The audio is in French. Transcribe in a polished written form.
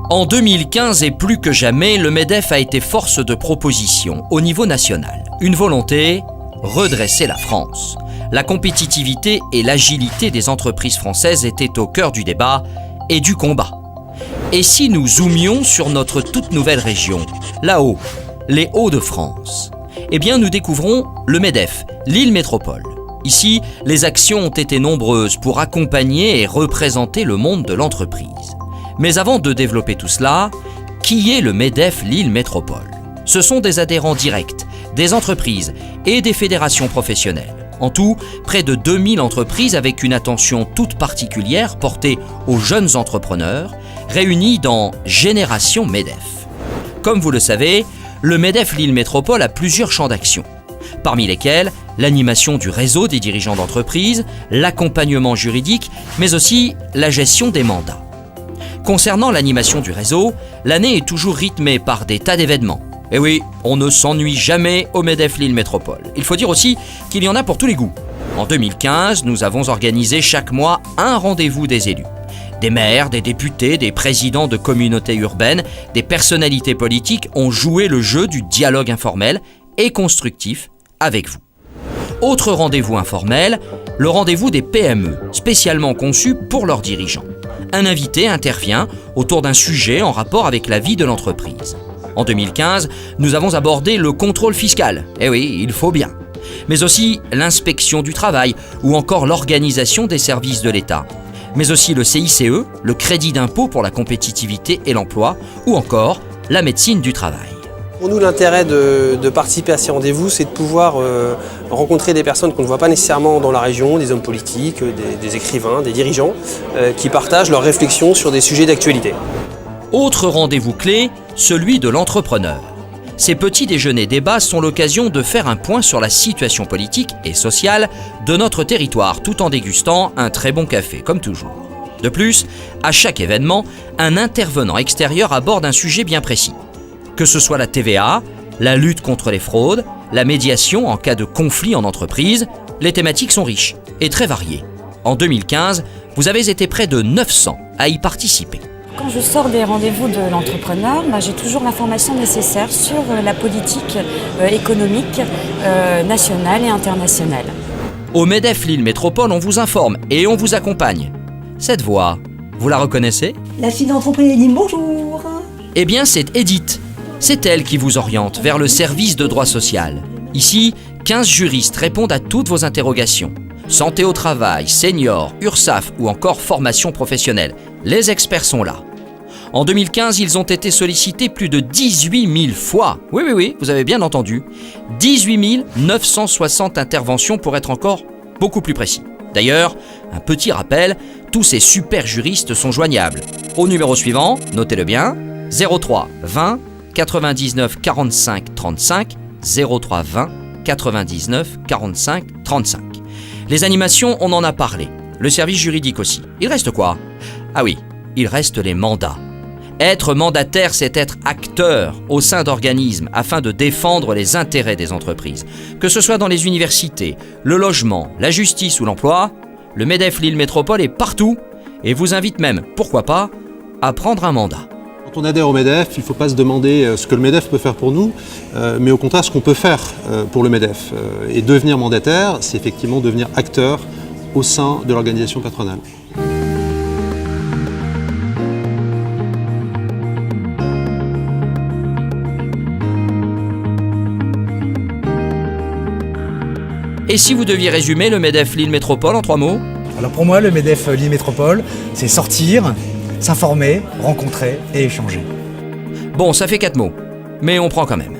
En 2015 et plus que jamais, le MEDEF a été force de proposition au niveau national. Une volonté, redresser la France. La compétitivité et l'agilité des entreprises françaises étaient au cœur du débat et du combat. Et si nous zoomions sur notre toute nouvelle région, là-haut, les Hauts-de-France, eh bien nous découvrons le MEDEF, Lille Métropole. Ici, les actions ont été nombreuses pour accompagner et représenter le monde de l'entreprise. Mais avant de développer tout cela, qui est le MEDEF Lille Métropole ? Ce sont des adhérents directs, des entreprises et des fédérations professionnelles. En tout, près de 2000 entreprises avec une attention toute particulière portée aux jeunes entrepreneurs, réunis dans Génération MEDEF. Comme vous le savez, le MEDEF Lille Métropole a plusieurs champs d'action, parmi lesquels l'animation du réseau des dirigeants d'entreprise, l'accompagnement juridique, mais aussi la gestion des mandats. Concernant l'animation du réseau, l'année est toujours rythmée par des tas d'événements. Et oui, on ne s'ennuie jamais au MEDEF Lille Métropole. Il faut dire aussi qu'il y en a pour tous les goûts. En 2015, nous avons organisé chaque mois un rendez-vous des élus. Des maires, des députés, des présidents de communautés urbaines, des personnalités politiques ont joué le jeu du dialogue informel et constructif avec vous. Autre rendez-vous informel, le rendez-vous des PME, spécialement conçu pour leurs dirigeants. Un invité intervient autour d'un sujet en rapport avec la vie de l'entreprise. En 2015, nous avons abordé le contrôle fiscal. Eh oui, il faut bien. Mais aussi l'inspection du travail ou encore l'organisation des services de l'État. Mais aussi le CICE, le crédit d'impôt pour la compétitivité et l'emploi ou encore la médecine du travail. Pour nous, l'intérêt de participer à ces rendez-vous, c'est de pouvoir rencontrer des personnes qu'on ne voit pas nécessairement dans la région, des hommes politiques, des écrivains, des dirigeants, qui partagent leurs réflexions sur des sujets d'actualité. Autre rendez-vous clé, celui de l'entrepreneur. Ces petits déjeuners débats sont l'occasion de faire un point sur la situation politique et sociale de notre territoire, tout en dégustant un très bon café, comme toujours. De plus, à chaque événement, un intervenant extérieur aborde un sujet bien précis. Que ce soit la TVA, la lutte contre les fraudes, la médiation en cas de conflit en entreprise, les thématiques sont riches et très variées. En 2015, vous avez été près de 900 à y participer. Quand je sors des rendez-vous de l'entrepreneur, j'ai toujours l'information nécessaire sur la politique économique nationale et internationale. Au MEDEF Lille Métropole, on vous informe et on vous accompagne. Cette voix, vous la reconnaissez ? La fille d'entreprise dit bonjour. Eh bien, c'est Edith. C'est elle qui vous oriente vers le service de droit social. Ici, 15 juristes répondent à toutes vos interrogations. Santé au travail, senior, URSSAF ou encore formation professionnelle. Les experts sont là. En 2015, ils ont été sollicités plus de 18 000 fois. Oui, vous avez bien entendu. 18 960 interventions pour être encore beaucoup plus précis. D'ailleurs, un petit rappel, tous ces super juristes sont joignables. Au numéro suivant, notez-le bien, 03 20 99 45 35, 03 20 99 45 35. Les animations, on en a parlé. Le service juridique aussi. Il reste quoi ? Ah oui, il reste les mandats. Être mandataire, c'est être acteur au sein d'organismes afin de défendre les intérêts des entreprises. Que ce soit dans les universités, le logement, la justice ou l'emploi, le MEDEF Lille Métropole est partout et vous invite même, pourquoi pas, à prendre un mandat. Quand on adhère au MEDEF, il ne faut pas se demander ce que le MEDEF peut faire pour nous, mais au contraire ce qu'on peut faire pour le MEDEF. Et devenir mandataire, c'est effectivement devenir acteur au sein de l'organisation patronale. Et si vous deviez résumer le MEDEF Lille Métropole en 3 mots ? Alors pour moi, le MEDEF Lille Métropole, c'est sortir, s'informer, rencontrer et échanger. Bon, ça fait 4 mots, mais on prend quand même.